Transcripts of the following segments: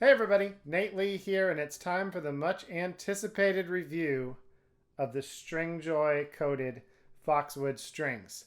Hey everybody, Nate Lee here, and it's time for the much anticipated review of the Stringjoy coated Foxwood strings.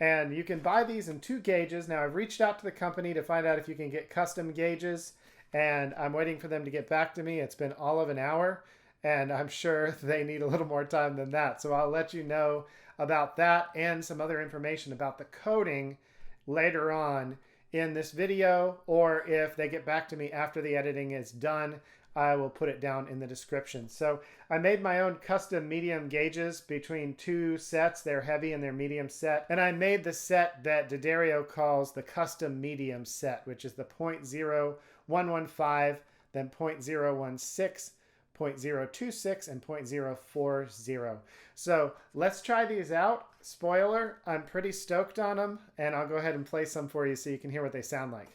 And you can buy these in 2 gauges. Now I've reached out to the company to find out if you can get custom gauges, and I'm waiting for them to get back to me. It's been all of an hour, and I'm sure they need a little more time than that. So I'll let you know about that and some other information about the coating later on in this video, or if they get back to me after the editing is done, I will put it down in the description. So I made my own custom medium gauges between 2 sets. They're heavy and they're medium set. And I made the set that D'Addario calls the custom medium set, which is the 0.0115, then 0.016, 0.026, and 0.040. So let's try these out. Spoiler, I'm pretty stoked on them, and I'll go ahead and play some for you so you can hear what they sound like.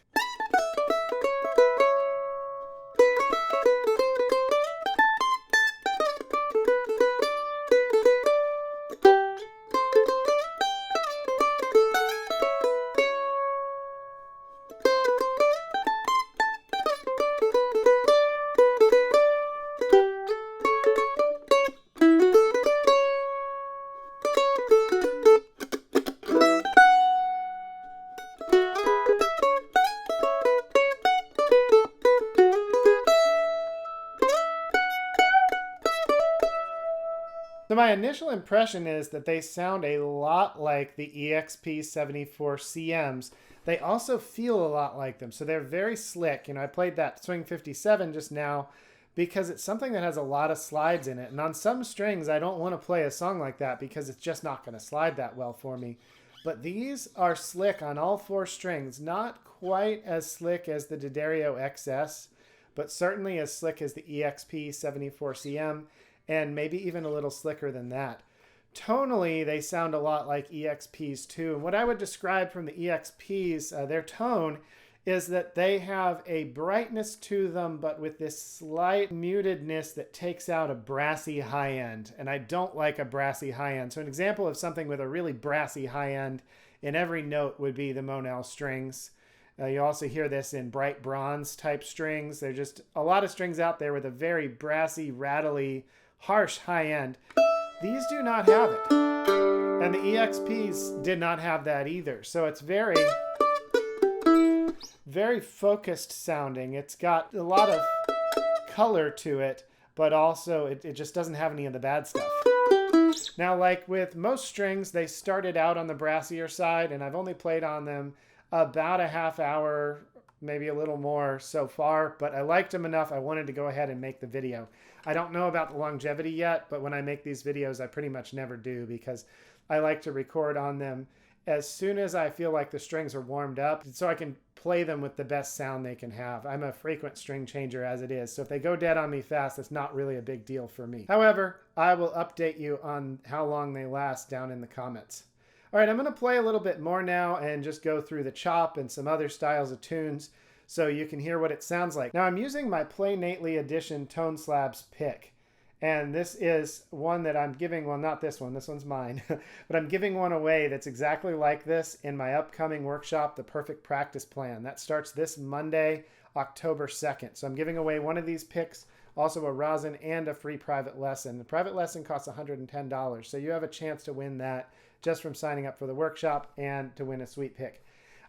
So my initial impression is that they sound a lot like the EXP74CMs. They also feel a lot like them, so they're very slick. You know, I played that Swing 57 just now because it's something that has a lot of slides in it. And on some strings, I don't want to play a song like that because it's just not going to slide that well for me. But these are slick on all 4 strings. Not quite as slick as the D'Addario XS, but certainly as slick as the EXP74CM. And maybe even a little slicker than that. Tonally, they sound a lot like EXPs too. And what I would describe from the EXPs, their tone, is that they have a brightness to them, but with this slight mutedness that takes out a brassy high end. And I don't like a brassy high end. So an example of something with a really brassy high end in every note would be the Monel strings. You also hear this in bright bronze type strings. There's just a lot of strings out there with a very brassy, rattly, harsh high end. These do not have it. And the EXPs did not have that either. So it's very, very focused sounding. It's got a lot of color to it, but also it just doesn't have any of the bad stuff. Now, like with most strings, they started out on the brassier side, and I've only played on them about a half hour, maybe a little more so far, but I liked them enough. I wanted to go ahead and make the video. I don't know about the longevity yet, but when I make these videos, I pretty much never do because I like to record on them as soon as I feel like the strings are warmed up so I can play them with the best sound they can have. I'm a frequent string changer as it is, so if they go dead on me fast, it's not really a big deal for me. However, I will update you on how long they last down in the comments. All right, I'm going to play a little bit more now and just go through the chop and some other styles of tunes so you can hear what it sounds like. Now, I'm using my Play Nately Edition Tone Slabs pick, and this is one that I'm giving, well, not this one's mine, but I'm giving one away that's exactly like this in my upcoming workshop, The Perfect Practice Plan. That starts this Monday, October 2nd. So I'm giving away one of these picks, also a rosin and a free private lesson. The private lesson costs $110, so you have a chance to win that just from signing up for the workshop and to win a sweet pick.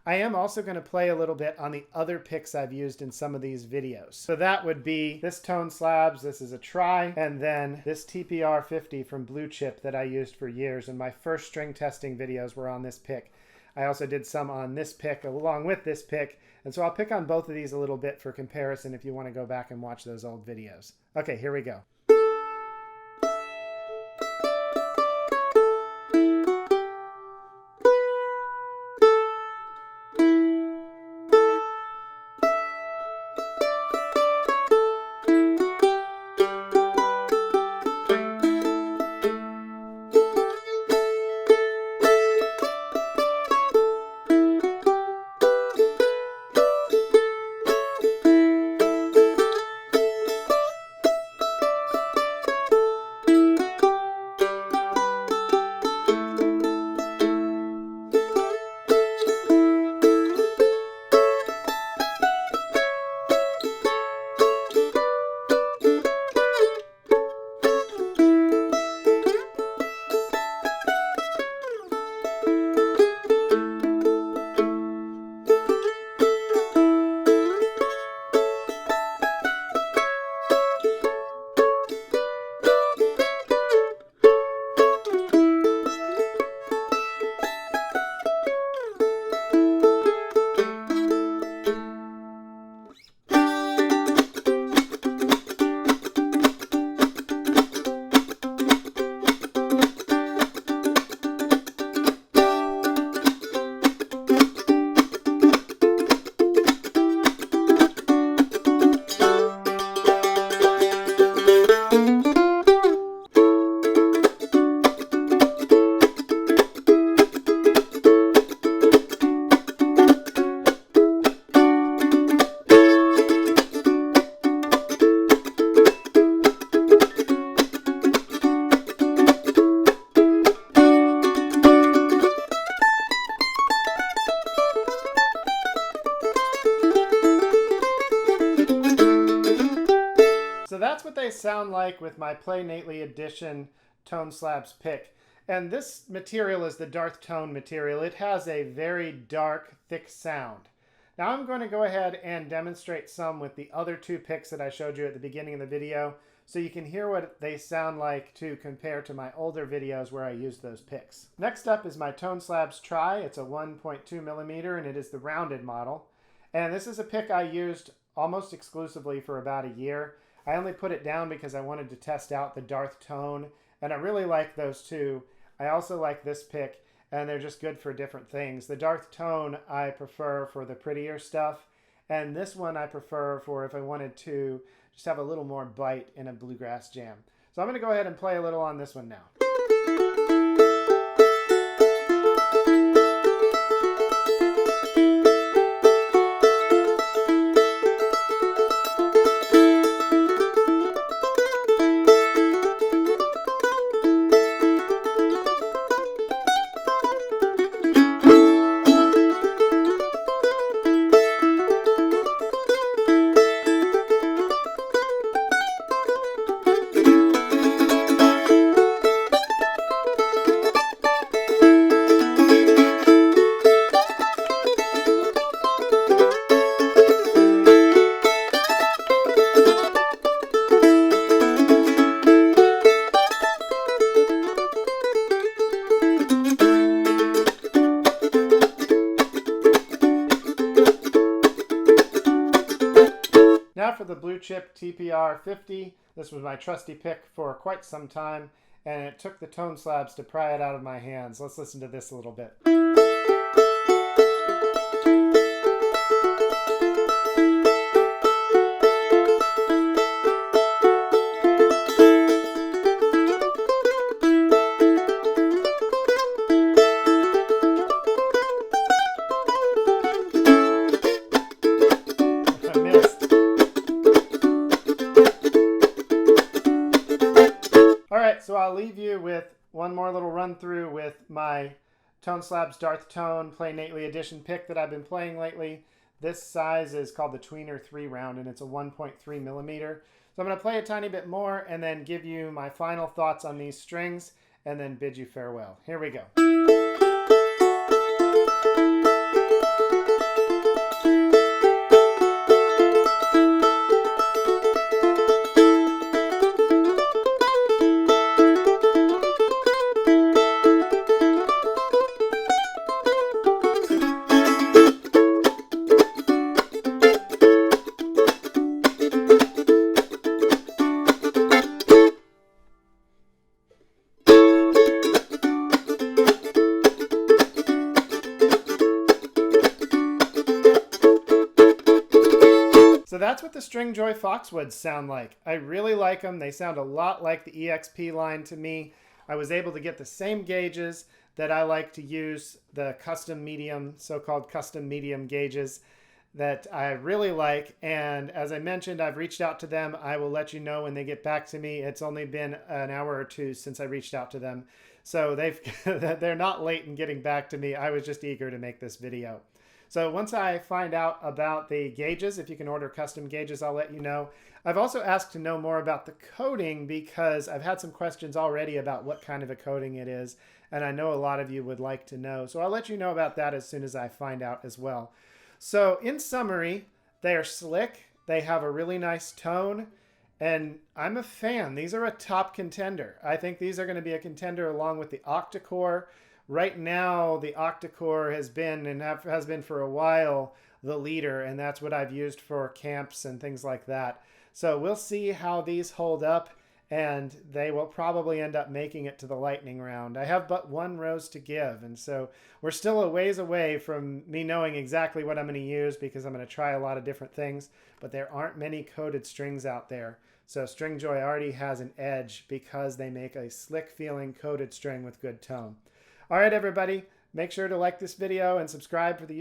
I am also going to play a little bit on the other picks I've used in some of these videos. So that would be this Tone Slabs, this is a try, and then this TPR 50 from Blue Chip that I used for years, and my first string testing videos were on this pick. I also did some on this pick along with this pick, and so I'll pick on both of these a little bit for comparison if you want to go back and watch those old videos. Okay, here we go. that's what they sound like with my Play Nately Edition Tone Slabs pick. And this material is the Darth Tone material. It has a very dark, thick sound. Now I'm going to go ahead and demonstrate some with the other two picks that I showed you at the beginning of the video, so you can hear what they sound like to compare to my older videos where I used those picks. Next up is my Tone Slabs Tri. It's a 1.2 millimeter and it is the rounded model. And this is a pick I used almost exclusively for about a year. I only put it down because I wanted to test out the Darth Tone, and I really like those two. I also like this pick, and they're just good for different things. The Darth Tone I prefer for the prettier stuff, and this one I prefer for if I wanted to just have a little more bite in a bluegrass jam. So I'm going to go ahead and play a little on this one now. Now for the Blue Chip TPR 50. This was my trusty pick for quite some time, and it took the Tone Slabs to pry it out of my hands. Let's listen to this a little bit. I missed. Alright, so I'll leave you with one more little run through with my Tone Slabs Darth Tone Play Nately Edition pick that I've been playing lately. This size is called the Tweener 3 round, and it's a 1.3 millimeter. So I'm going to play a tiny bit more and then give you my final thoughts on these strings and then bid you farewell. Here we go. So that's what the Stringjoy Foxwoods sound like. I really like them. They sound a lot like the EXP line to me. I was able to get the same gauges that I like to use, the custom medium, so-called custom medium gauges that I really like. And as I mentioned, I've reached out to them. I will let you know when they get back to me. It's only been an hour or two since I reached out to them. So they're not late in getting back to me. I was just eager to make this video. So once I find out about the gauges, if you can order custom gauges, I'll let you know. I've also asked to know more about the coating because I've had some questions already about what kind of a coating it is, and I know a lot of you would like to know. So I'll let you know about that as soon as I find out as well. So in summary, they are slick, they have a really nice tone, and I'm a fan. These are a top contender. I think these are going to be a contender along with the Octacore. Right now, the Octacore has been, and has been for a while, the leader, and that's what I've used for camps and things like that. So we'll see how these hold up, and they will probably end up making it to the lightning round. I have but one rose to give, and so we're still a ways away from me knowing exactly what I'm going to use because I'm going to try a lot of different things, but there aren't many coated strings out there. So Stringjoy already has an edge because they make a slick feeling coated string with good tone. All right, everybody, make sure to like this video and subscribe for the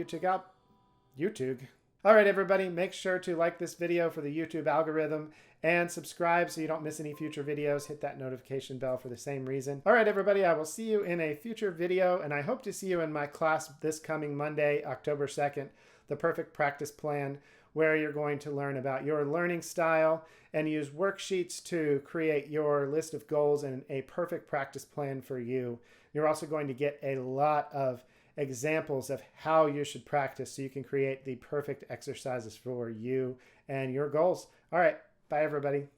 YouTube. All right, everybody, make sure to like this video for the YouTube algorithm and subscribe so you don't miss any future videos. Hit that notification bell for the same reason. All right, everybody, I will see you in a future video, and I hope to see you in my class this coming Monday, October 2nd, The Perfect Practice Plan, where you're going to learn about your learning style and use worksheets to create your list of goals and a perfect practice plan for you. You're also going to get a lot of examples of how you should practice so you can create the perfect exercises for you and your goals. All right, bye everybody.